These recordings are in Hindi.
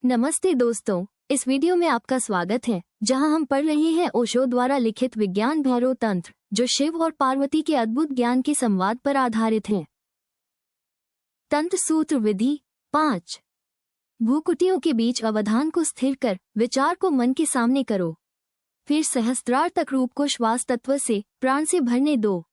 नमस्ते दोस्तों, इस वीडियो में आपका स्वागत है जहां हम पढ़ रहे हैं ओशो द्वारा लिखित विज्ञान भैरव तंत्र, जो शिव और पार्वती के अद्भुत ज्ञान के संवाद पर आधारित है। तंत्र सूत्र विधि 5। भ्रूकुटियों के बीच अवधान को स्थिर कर विचार को मन के सामने करो। फिर सहस्त्रार तक रूप को श्वास तत्व से प्राण से भरने दो।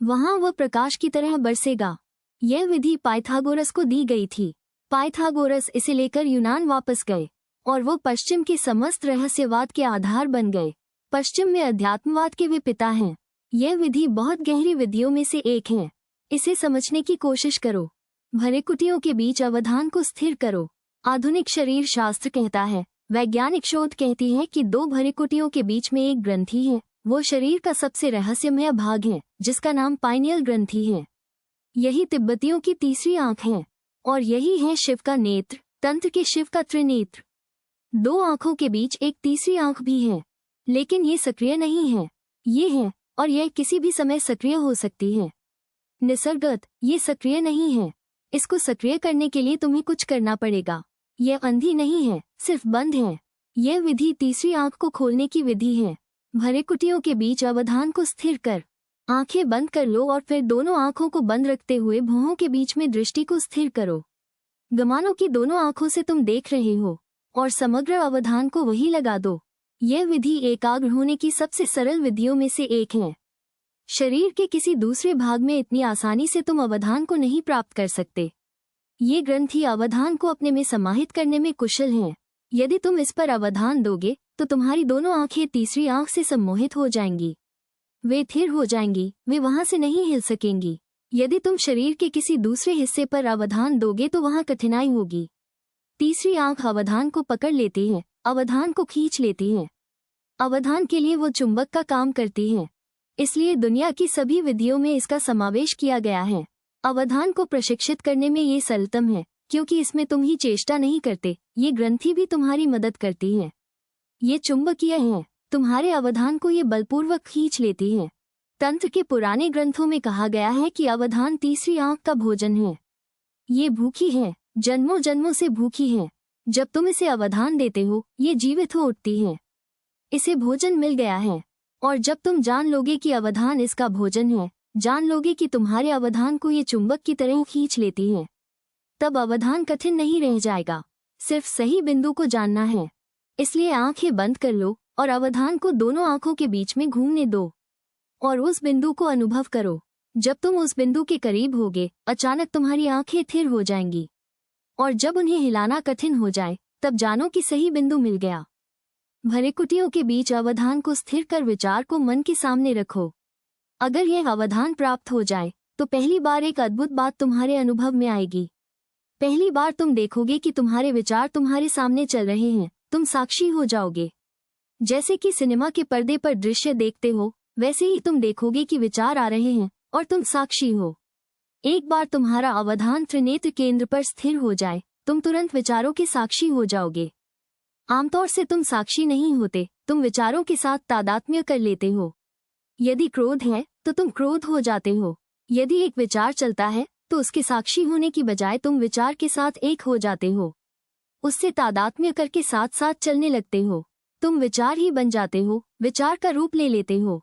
वहां वह प्रकाश की तरह बरसेगा। यह विधि पाइथागोरस को दी गई थी। पाइथागोरस इसे लेकर यूनान वापस गए और वो पश्चिम के समस्त रहस्यवाद के आधार बन गए। पश्चिम में अध्यात्मवाद के वे पिता हैं। यह विधि बहुत गहरी विधियों में से एक है। इसे समझने की कोशिश करो। भ्रूकुटियों के बीच अवधान को स्थिर करो। आधुनिक शरीर शास्त्र कहता है, वैज्ञानिक शोध कहती है कि दो भ्रूकुटियों के बीच में एक ग्रंथि है। वो शरीर का सबसे रहस्यमय भाग है, जिसका नाम पाइनियल ग्रंथि है। यही तिब्बतियों की तीसरी आंख है और यही है शिव का नेत्र, तंत्र के शिव का त्रिनेत्र। दो आंखों के बीच एक तीसरी आंख भी है, लेकिन ये सक्रिय नहीं है। ये है और यह किसी भी समय सक्रिय हो सकती है। निसर्गत ये सक्रिय नहीं है। इसको सक्रिय करने के लिए तुम्हें कुछ करना पड़ेगा। यह अंधी नहीं है, सिर्फ बंद है। यह विधि तीसरी आंख को खोलने की विधि है। भ्रूकुटियों के बीच अवधान को स्थिर कर आंखें बंद कर लो और फिर दोनों आंखों को बंद रखते हुए भुवों के बीच में दृष्टि को स्थिर करो। गमानों की दोनों आंखों से तुम देख रहे हो और समग्र अवधान को वही लगा दो। यह विधि एकाग्र होने की सबसे सरल विधियों में से एक है। शरीर के किसी दूसरे भाग में इतनी आसानी से तुम अवधान को नहीं प्राप्त कर सकते। ये ग्रंथि अवधान को अपने में समाहित करने में कुशल हैं। यदि तुम इस पर अवधान दोगे तो तुम्हारी दोनों आंखें तीसरी आंख से सम्मोहित हो जाएंगी। वे थिर हो जाएंगी, वे वहां से नहीं हिल सकेंगी। यदि तुम शरीर के किसी दूसरे हिस्से पर अवधान दोगे तो वहां कठिनाई होगी। तीसरी आंख अवधान को पकड़ लेती है, अवधान को खींच लेती है। अवधान के लिए वो चुंबक का काम करती है। इसलिए दुनिया की सभी विधियों में इसका समावेश किया गया है। अवधान को प्रशिक्षित करने में ये सरलतम है, क्योंकि इसमें तुम ही चेष्टा नहीं करते, ये ग्रंथि भी तुम्हारी मदद करती है। ये चुंबकीय है, तुम्हारे अवधान को ये बलपूर्वक खींच लेती है। तंत्र के पुराने ग्रंथों में कहा गया है कि अवधान तीसरी आंख का भोजन है। ये भूखी है, जन्मों जन्मों से भूखी है। जब तुम इसे अवधान देते हो, ये जीवित हो उठती है। इसे भोजन मिल गया है और जब तुम जान लोगे कि अवधान इसका भोजन है, जान लोगे कि तुम्हारे अवधान को ये चुंबक की तरह खींच लेती है, तब अवधान कठिन नहीं रह जाएगा। सिर्फ सही बिंदु को जानना है। इसलिए आंखें बंद कर लो और अवधान को दोनों आंखों के बीच में घूमने दो और उस बिंदु को अनुभव करो। जब तुम उस बिंदु के करीब होगे, अचानक तुम्हारी आंखें थिर हो जाएंगी और जब उन्हें हिलाना कठिन हो जाए, तब जानो कि सही बिंदु मिल गया। भ्रूकुटियों के बीच अवधान को स्थिर कर विचार को मन के सामने रखो। अगर यह अवधान प्राप्त हो जाए तो पहली बार एक अद्भुत बात तुम्हारे अनुभव में आएगी। पहली बार तुम देखोगे कि तुम्हारे विचार तुम्हारे सामने चल रहे हैं। तुम साक्षी हो जाओगे। जैसे कि सिनेमा के पर्दे पर दृश्य देखते हो, वैसे ही तुम देखोगे कि विचार आ रहे हैं और तुम साक्षी हो। एक बार तुम्हारा अवधान त्रिनेत्र केंद्र पर स्थिर हो जाए, तुम तुरंत विचारों के साक्षी हो जाओगे। आमतौर से तुम साक्षी नहीं होते, तुम विचारों के साथ तादात्म्य कर लेते हो। यदि क्रोध है तो तुम क्रोध हो जाते हो। यदि एक विचार चलता है तो उसके साक्षी होने की बजाय तुम विचार के साथ एक हो जाते हो। उससे तादात्म्य करके साथ साथ चलने लगते हो। तुम विचार ही बन जाते हो, विचार का रूप ले लेते हो।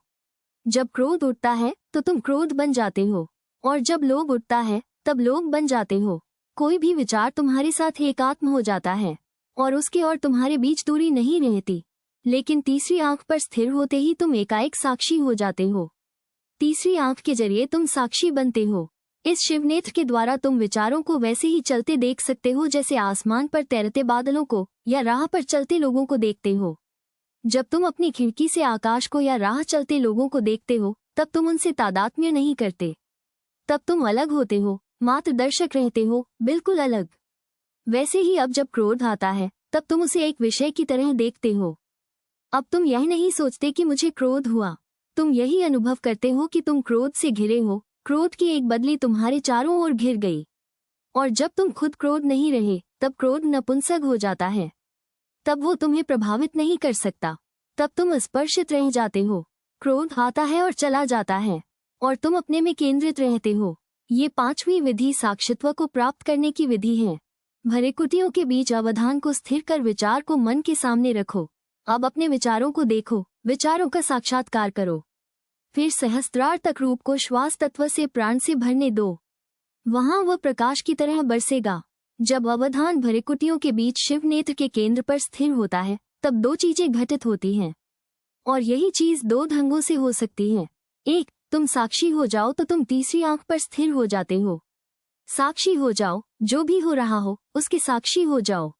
जब क्रोध उठता है तो तुम क्रोध बन जाते हो और जब लोभ उठता है तब लोभ बन जाते हो। कोई भी विचार तुम्हारे साथ एकात्म हो जाता है और उसके और तुम्हारे बीच दूरी नहीं रहती। लेकिन तीसरी आंख पर स्थिर होते ही तुम एकाएक साक्षी हो जाते हो। तीसरी आंख के जरिए तुम साक्षी बनते हो। इस शिवनेत्र के द्वारा तुम विचारों को वैसे ही चलते देख सकते हो जैसे आसमान पर तैरते बादलों को या राह पर चलते लोगों को देखते हो। जब तुम अपनी खिड़की से आकाश को या राह चलते लोगों को देखते हो, तब तुम उनसे तादात्म्य नहीं करते। तब तुम अलग होते हो, मात्र दर्शक रहते हो, बिल्कुल अलग। वैसे ही अब जब क्रोध आता है, तब तुम उसे एक विषय की तरह देखते हो। अब तुम यह नहीं सोचते कि मुझे क्रोध हुआ। तुम यही अनुभव करते हो कि तुम क्रोध से घिरे हो। क्रोध की एक बदली तुम्हारे चारों ओर घिर गई और जब तुम खुद क्रोध नहीं रहे, तब क्रोध नपुंसक हो जाता है। तब वो तुम्हें प्रभावित नहीं कर सकता। तब तुम स्पर्शित रह जाते हो। क्रोध आता है और चला जाता है और तुम अपने में केंद्रित रहते हो। ये पांचवी विधि साक्षित्व को प्राप्त करने की विधि है। भृकुटियों के बीच अवधान को स्थिर कर विचार को मन के सामने रखो। अब अपने विचारों को देखो, विचारों का साक्षात्कार करो। फिर सहस्त्रार तक रूप को श्वास तत्व से प्राण से भरने दो। वहां वह प्रकाश की तरह बरसेगा। जब अवधान भृकुटियों के बीच शिव नेत्र के केंद्र पर स्थिर होता है, तब दो चीजें घटित होती हैं। और यही चीज दो ढंगों से हो सकती है। एक, तुम साक्षी हो जाओ तो तुम तीसरी आंख पर स्थिर हो जाते हो। साक्षी हो जाओ, जो भी हो रहा हो उसके साक्षी हो जाओ।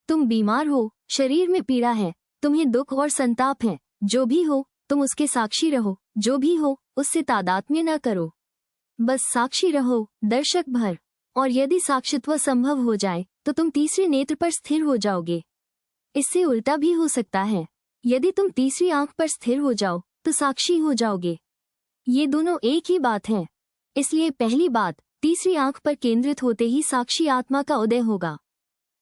तुम बीमार हो, शरीर में पीड़ा है, तुम्हें दुख और संताप है, जो भी हो तुम उसके साक्षी रहो। जो भी हो उससे तादात्म्य न करो, बस साक्षी रहो, दर्शक भर। और यदि साक्षित्व संभव हो जाए तो तुम तीसरे नेत्र पर स्थिर हो जाओगे। इससे उल्टा भी हो सकता है। यदि तुम तीसरी आंख पर स्थिर हो जाओ तो साक्षी हो जाओगे। ये दोनों एक ही बात है। इसलिए पहली बात, तीसरी आंख पर केंद्रित होते ही साक्षी आत्मा का उदय होगा।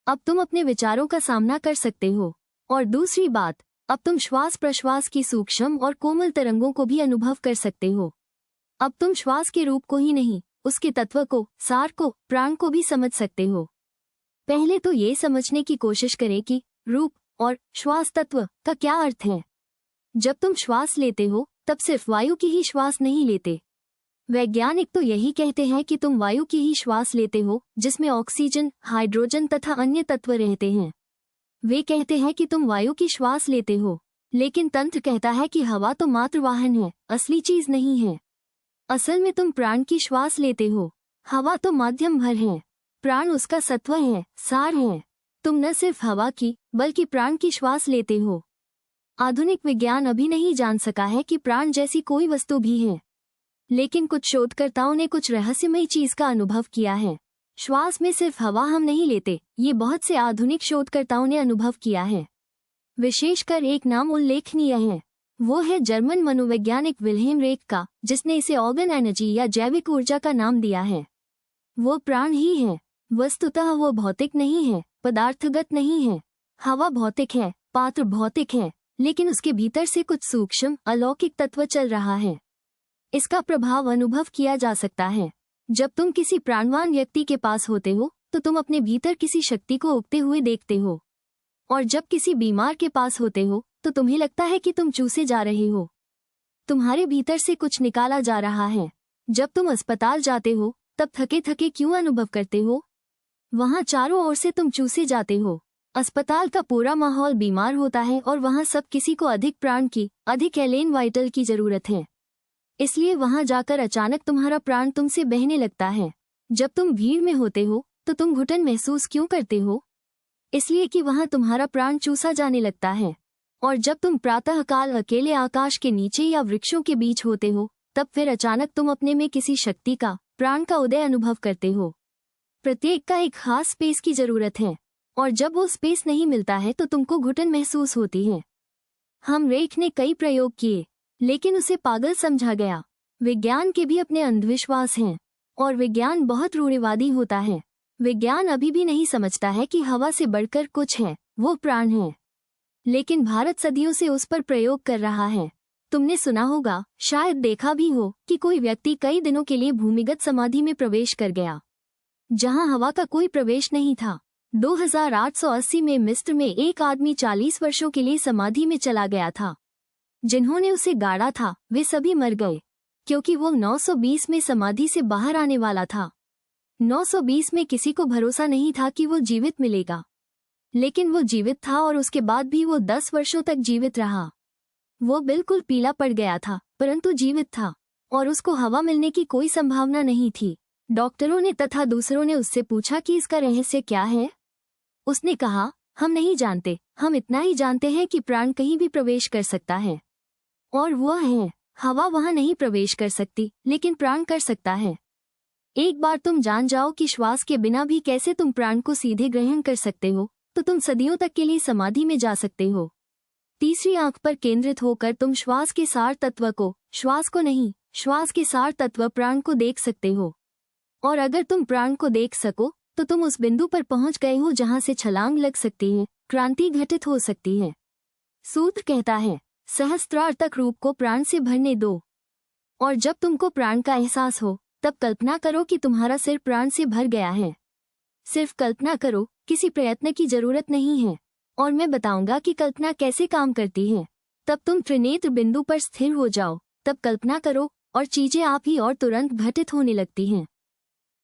अब तुम अपने विचारों का सामना कर सकते हो। और दूसरी बात, अब तुम श्वास प्रश्वास की सूक्ष्म और कोमल तरंगों को भी अनुभव कर सकते हो। अब तुम श्वास के रूप को ही नहीं, उसके तत्व को, सार को, प्राण को भी समझ सकते हो। पहले तो ये समझने की कोशिश करें कि रूप और श्वास तत्व का क्या अर्थ है। जब तुम श्वास लेते हो तब सिर्फ वायु की ही श्वास नहीं लेते। वैज्ञानिक तो यही कहते हैं कि तुम वायु की ही श्वास लेते हो, जिसमें ऑक्सीजन, हाइड्रोजन तथा अन्य तत्व रहते हैं। वे कहते हैं कि तुम वायु की श्वास लेते हो, लेकिन तंत्र कहता है कि हवा तो मात्र वाहन है, असली चीज नहीं है। असल में तुम प्राण की श्वास लेते हो। हवा तो माध्यम भर है, प्राण उसका सत्व है, सार है। तुम न सिर्फ हवा की बल्कि प्राण की श्वास लेते हो। आधुनिक विज्ञान अभी नहीं जान सका है कि प्राण जैसी कोई वस्तु भी है, लेकिन कुछ शोधकर्ताओं ने कुछ रहस्यमयी चीज का अनुभव किया है। श्वास में सिर्फ हवा हम नहीं लेते, ये बहुत से आधुनिक शोधकर्ताओं ने अनुभव किया है। विशेषकर एक नाम उल्लेखनीय है, वो है जर्मन मनोवैज्ञानिक विल्हेम रेक का, जिसने इसे ऑर्गन एनर्जी या जैविक ऊर्जा का नाम दिया है। वो प्राण ही है। वस्तुतः वो भौतिक नहीं है, पदार्थगत नहीं है। हवा भौतिक है, पात्र भौतिक है, लेकिन उसके भीतर से कुछ सूक्ष्म अलौकिक तत्व चल रहा है। इसका प्रभाव अनुभव किया जा सकता है। जब तुम किसी प्राणवान व्यक्ति के पास होते हो तो तुम अपने भीतर किसी शक्ति को उगते हुए देखते हो, और जब किसी बीमार के पास होते हो तो तुम्हें लगता है कि तुम चूसे जा रहे हो। तुम्हारे भीतर से कुछ निकाला जा रहा है। जब तुम अस्पताल जाते हो तब थके थके क्यों अनुभव करते हो? वहाँ चारों ओर से तुम चूसे जाते हो। अस्पताल का पूरा माहौल बीमार होता है और वहाँ सब किसी को अधिक प्राण की, अधिक एलेन वाइटल की जरूरत है। इसलिए वहां जाकर अचानक तुम्हारा प्राण तुमसे बहने लगता है। जब तुम भीड़ में होते हो तो तुम घुटन महसूस क्यों करते हो? इसलिए कि वहां तुम्हारा प्राण चूसा जाने लगता है। और जब तुम प्रातःकाल अकेले आकाश के नीचे या वृक्षों के बीच होते हो तब फिर अचानक तुम अपने में किसी शक्ति का, प्राण का उदय अनुभव करते हो। प्रत्येक का एक खास स्पेस की जरूरत है, और जब वो स्पेस नहीं मिलता है तो तुमको घुटन महसूस होती है। हम रेक ने कई प्रयोग किए, लेकिन उसे पागल समझा गया। विज्ञान के भी अपने अंधविश्वास हैं, और विज्ञान बहुत रूढ़िवादी होता है। विज्ञान अभी भी नहीं समझता है कि हवा से बढ़कर कुछ है, वो प्राण है। लेकिन भारत सदियों से उस पर प्रयोग कर रहा है। तुमने सुना होगा, शायद देखा भी हो, कि कोई व्यक्ति कई दिनों के लिए भूमिगत समाधि में प्रवेश कर गया, जहां हवा का कोई प्रवेश नहीं था। 2880 में मिस्र में एक आदमी 40 वर्षों के लिए समाधि में चला गया था। जिन्होंने उसे गाड़ा था वे सभी मर गए, क्योंकि वो 920 में समाधि से बाहर आने वाला था। 920 में किसी को भरोसा नहीं था कि वो जीवित मिलेगा, लेकिन वो जीवित था और उसके बाद भी वो 10 वर्षों तक जीवित रहा। वो बिल्कुल पीला पड़ गया था, परंतु जीवित था, और उसको हवा मिलने की कोई संभावना नहीं थी। डॉक्टरों ने तथा दूसरों ने उससे पूछा कि इसका रहस्य क्या है। उसने कहा, हम नहीं जानते, हम इतना ही जानते हैं कि प्राण कहीं भी प्रवेश कर सकता है, और वह है, हवा वहां नहीं प्रवेश कर सकती, लेकिन प्राण कर सकता है। एक बार तुम जान जाओ कि श्वास के बिना भी कैसे तुम प्राण को सीधे ग्रहण कर सकते हो, तो तुम सदियों तक के लिए समाधि में जा सकते हो। तीसरी आंख पर केंद्रित होकर तुम श्वास के सार तत्व को, श्वास को नहीं, श्वास के सार तत्व प्राण को देख सकते हो। और अगर तुम प्राण को देख सको तो तुम उस बिंदु पर पहुंच गए हो जहां से छलांग लग सकती है, क्रांति घटित हो सकती है। सूत्र कहता है, सहस्त्रार तक रूप को प्राण से भरने दो। और जब तुमको प्राण का एहसास हो तब कल्पना करो कि तुम्हारा सिर प्राण से भर गया है। सिर्फ कल्पना करो, किसी प्रयत्न की जरूरत नहीं है। और मैं बताऊंगा कि कल्पना कैसे काम करती है। तब तुम त्रिनेत्र बिंदु पर स्थिर हो जाओ, तब कल्पना करो और चीजें आप ही और तुरंत घटित होने लगती हैं।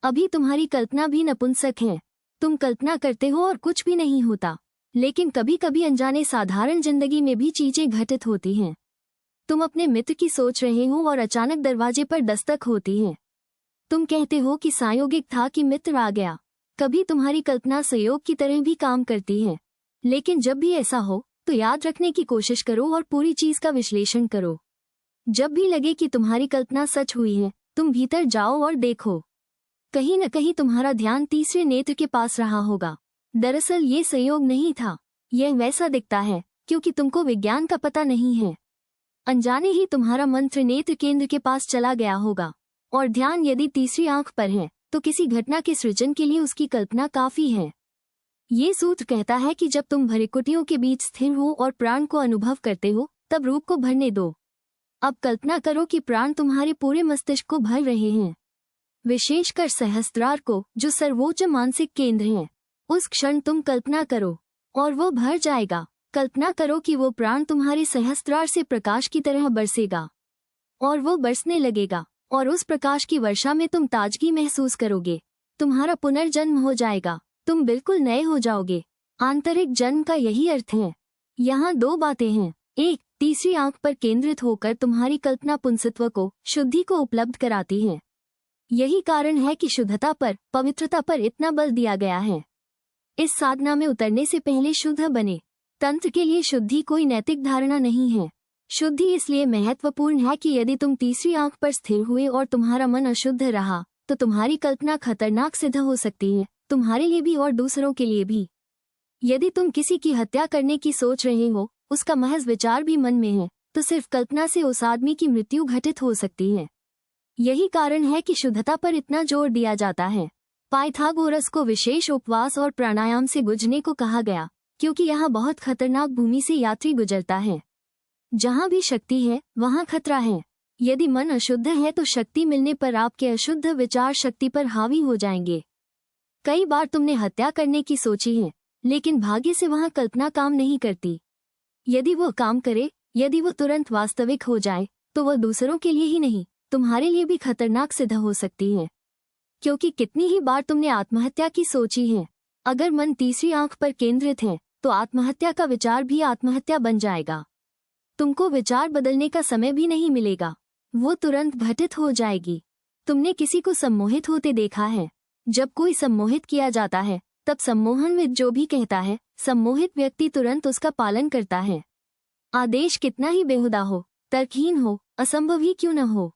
अभी तुम्हारी कल्पना भी नपुंसक है। तुम कल्पना करते हो और कुछ भी नहीं होता, लेकिन कभी कभी अनजाने साधारण जिंदगी में भी चीजें घटित होती हैं। तुम अपने मित्र की सोच रहे हो और अचानक दरवाजे पर दस्तक होती है। तुम कहते हो कि संयोगिक था कि मित्र आ गया। कभी तुम्हारी कल्पना संयोग की तरह भी काम करती है, लेकिन जब भी ऐसा हो तो याद रखने की कोशिश करो और पूरी चीज का विश्लेषण करो। जब भी लगे कि तुम्हारी कल्पना सच हुई है, तुम भीतर जाओ और देखो। कहीं न कहीं तुम्हारा ध्यान तीसरे नेत्र के पास रहा होगा। दरअसल ये संयोग नहीं था, यह वैसा दिखता है क्योंकि तुमको विज्ञान का पता नहीं है। अनजाने ही तुम्हारा मन त्रिनेत्र केंद्र के पास चला गया होगा, और ध्यान यदि तीसरी आंख पर है तो किसी घटना के सृजन के लिए उसकी कल्पना काफी है। ये सूत्र कहता है कि जब तुम भृकुटियों के बीच स्थिर हो और प्राण को अनुभव करते हो, तब रूप को भरने दो। अब कल्पना करो कि प्राण तुम्हारे पूरे मस्तिष्क को भर रहे हैं, विशेषकर सहस्त्रार को, जो सर्वोच्च मानसिक केंद्र है। उस क्षण तुम कल्पना करो और वो भर जाएगा। कल्पना करो कि वो प्राण तुम्हारे सहस्त्रार से प्रकाश की तरह बरसेगा, और वो बरसने लगेगा, और उस प्रकाश की वर्षा में तुम ताजगी महसूस करोगे। तुम्हारा पुनर्जन्म हो जाएगा, तुम बिल्कुल नए हो जाओगे। आंतरिक जन्म का यही अर्थ है। यहाँ दो बातें हैं। एक, तीसरी आंख पर केंद्रित होकर तुम्हारी कल्पना पुंसत्व को, शुद्धि को उपलब्ध कराती है। यही कारण है कि शुद्धता पर, पवित्रता पर इतना बल दिया गया है। इस साधना में उतरने से पहले शुद्ध बने। तंत्र के लिए शुद्धि कोई नैतिक धारणा नहीं है। शुद्धि इसलिए महत्वपूर्ण है कि यदि तुम तीसरी आंख पर स्थिर हुए और तुम्हारा मन अशुद्ध रहा, तो तुम्हारी कल्पना खतरनाक सिद्ध हो सकती है, तुम्हारे लिए भी और दूसरों के लिए भी। यदि तुम किसी की हत्या करने की सोच रहे हो, उसका महज विचार भी मन में है, तो सिर्फ कल्पना से उस आदमी की मृत्यु घटित हो सकती है। यही कारण है कि शुद्धता पर इतना जोर दिया जाता है। पाइथागोरस को विशेष उपवास और प्राणायाम से गुजरने को कहा गया, क्योंकि यहाँ बहुत खतरनाक भूमि से यात्री गुजरता है। जहाँ भी शक्ति है वहाँ खतरा है। यदि मन अशुद्ध है तो शक्ति मिलने पर आपके अशुद्ध विचार शक्ति पर हावी हो जाएंगे। कई बार तुमने हत्या करने की सोची है, लेकिन भाग्य से वहाँ कल्पना काम नहीं करती। यदि वो काम करे, यदि वो तुरंत वास्तविक हो जाए, तो वह दूसरों के लिए ही नहीं, तुम्हारे लिए भी खतरनाक सिद्ध हो सकती है। क्योंकि कितनी ही बार तुमने आत्महत्या की सोची है। अगर मन तीसरी आंख पर केंद्रित है तो आत्महत्या का विचार भी आत्महत्या बन जाएगा। तुमको विचार बदलने का समय भी नहीं मिलेगा, वो तुरंत घटित हो जाएगी। तुमने किसी को सम्मोहित होते देखा है। जब कोई सम्मोहित किया जाता है, तब सम्मोहनविद जो भी कहता है, सम्मोहित व्यक्ति तुरंत उसका पालन करता है। आदेश कितना ही बेहुदा हो, तर्कहीन हो, असंभव ही क्यों न हो,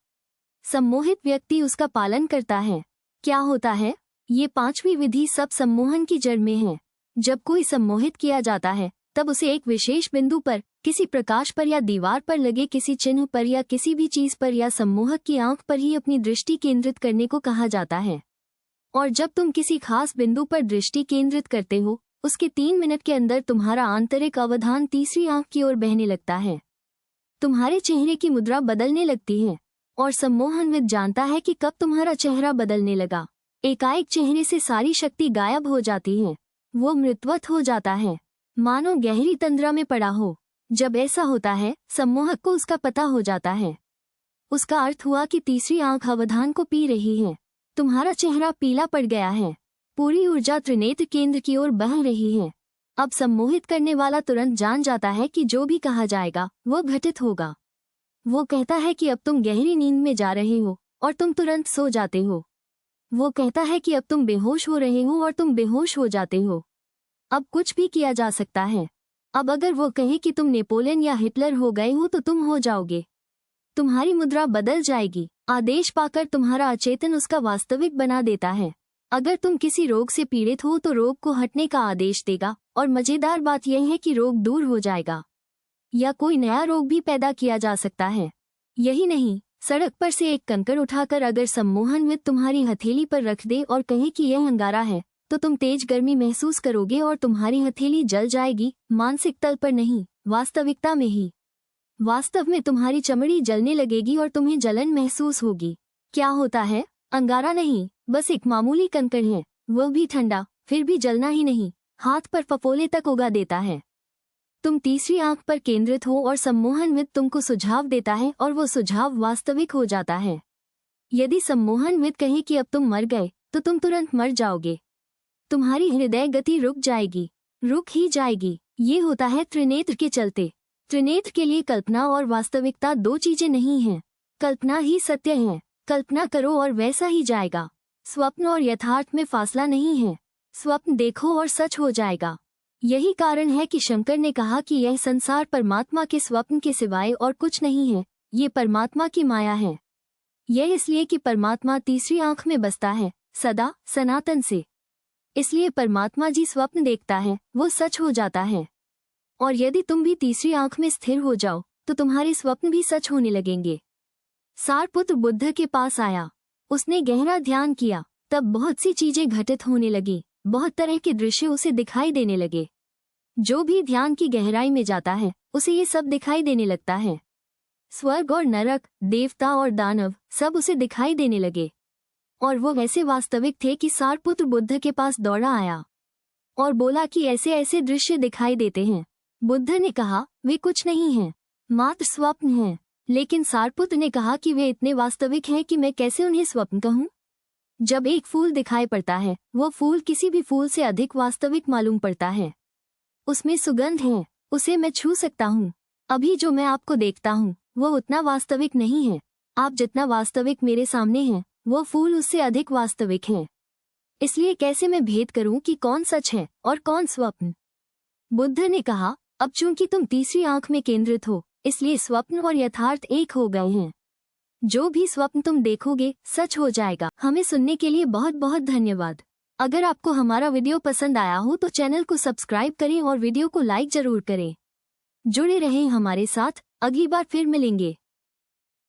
सम्मोहित व्यक्ति उसका पालन करता है। क्या होता है? ये पांचवी विधि सब सम्मोहन की जड़ में है। जब कोई सम्मोहित किया जाता है, तब उसे एक विशेष बिंदु पर, किसी प्रकाश पर या दीवार पर लगे किसी चिन्ह पर या किसी भी चीज पर या सम्मोहक की आंख पर ही अपनी दृष्टि केंद्रित करने को कहा जाता है। और जब तुम किसी खास बिंदु पर दृष्टि केंद्रित करते हो, उसके 3 मिनट के अंदर तुम्हारा आंतरिक अवधान तीसरी आंख की ओर बहने लगता है। तुम्हारे चेहरे की मुद्रा बदलने लगती है, और सम्मोहनविद जानता है कि कब तुम्हारा चेहरा बदलने लगा। एकाएक चेहरे से सारी शक्ति गायब हो जाती है, वो मृतवत हो जाता है, मानो गहरी तंद्रा में पड़ा हो। जब ऐसा होता है, सम्मोहक को उसका पता हो जाता है। उसका अर्थ हुआ कि तीसरी आंख अवधान को पी रही है। तुम्हारा चेहरा पीला पड़ गया है, पूरी ऊर्जा त्रिनेत्र केंद्र की ओर बह रही है। अब सम्मोहित करने वाला तुरंत जान जाता है कि जो भी कहा जाएगा वो घटित होगा। वो कहता है कि अब तुम गहरी नींद में जा रहे हो, और तुम तुरंत सो जाते हो। वो कहता है कि अब तुम बेहोश हो रहे हो, और तुम बेहोश हो जाते हो। अब कुछ भी किया जा सकता है। अब अगर वो कहे कि तुम नेपोलियन या हिटलर हो गए हो, तो तुम हो जाओगे। तुम्हारी मुद्रा बदल जाएगी। आदेश पाकर तुम्हारा अचेतन उसका वास्तविक बना देता है। अगर तुम किसी रोग से पीड़ित हो तो रोग को हटने का आदेश देगा, और मजेदार बात यह है कि रोग दूर हो जाएगा, या कोई नया रोग भी पैदा किया जा सकता है। यही नहीं, सड़क पर से एक कंकड़ उठाकर अगर सम्मोहनविद तुम्हारी हथेली पर रख दे और कहे कि यह अंगारा है, तो तुम तेज गर्मी महसूस करोगे और तुम्हारी हथेली जल जाएगी, मानसिक तल पर नहीं, वास्तविकता में ही। वास्तव में तुम्हारी चमड़ी जलने लगेगी और तुम्हें जलन महसूस होगी। क्या होता है? अंगारा नहीं, बस एक मामूली कंकड़ है, वह भी ठंडा, फिर भी जलना ही नहीं, हाथ पर फफोले तक उगा देता है। तुम तीसरी आंख पर केंद्रित हो और सम्मोहनविद तुमको सुझाव देता है और वो सुझाव वास्तविक हो जाता है। यदि सम्मोहनविद कहे कि अब तुम मर गए तो तुम तुरंत मर जाओगे। तुम्हारी हृदय गति रुक जाएगी, रुक ही जाएगी। ये होता है त्रिनेत्र के चलते। त्रिनेत्र के लिए कल्पना और वास्तविकता दो चीजें नहीं हैं। कल्पना ही सत्य है, कल्पना करो और वैसा ही जाएगा। स्वप्न और यथार्थ में फासला नहीं है। स्वप्न देखो और सच हो जाएगा। यही कारण है कि शंकर ने कहा कि यह संसार परमात्मा के स्वप्न के सिवाय और कुछ नहीं है, ये परमात्मा की माया है। यह इसलिए कि परमात्मा तीसरी आंख में बसता है, सदा सनातन से। इसलिए परमात्मा जी स्वप्न देखता है, वो सच हो जाता है। और यदि तुम भी तीसरी आंख में स्थिर हो जाओ तो तुम्हारे स्वप्न भी सच होने लगेंगे। सारपुत्र बुद्ध के पास आया, उसने गहरा ध्यान किया, तब बहुत सी चीजें घटित होने लगी, बहुत तरह के दृश्य उसे दिखाई देने लगे। जो भी ध्यान की गहराई में जाता है उसे ये सब दिखाई देने लगता है। स्वर्ग और नरक, देवता और दानव सब उसे दिखाई देने लगे और वो ऐसे वास्तविक थे कि सारपुत्र बुद्ध के पास दौड़ा आया और बोला कि ऐसे ऐसे दृश्य दिखाई देते हैं। बुद्ध ने कहा वे कुछ नहीं हैं, मात्र स्वप्न हैं। लेकिन सारपुत्र ने कहा कि वे इतने वास्तविक हैं कि मैं कैसे उन्हें स्वप्न कहूँ। जब एक फूल दिखाई पड़ता है वो फूल किसी भी फूल से अधिक वास्तविक मालूम पड़ता है। उसमें सुगंध है, उसे मैं छू सकता हूँ। अभी जो मैं आपको देखता हूँ वो उतना वास्तविक नहीं है। आप जितना वास्तविक मेरे सामने हैं वो फूल उससे अधिक वास्तविक है। इसलिए कैसे मैं भेद करूं कि कौन सच है और कौन स्वप्न। बुद्ध ने कहा अब चूंकि तुम तीसरी आंख में केंद्रित हो इसलिए स्वप्न और यथार्थ एक हो गए हैं। जो भी स्वप्न तुम देखोगे सच हो जाएगा। हमें सुनने के लिए बहुत बहुत धन्यवाद। अगर आपको हमारा वीडियो पसंद आया हो तो चैनल को सब्सक्राइब करें और वीडियो को लाइक जरूर करें। जुड़े रहें हमारे साथ, अगली बार फिर मिलेंगे।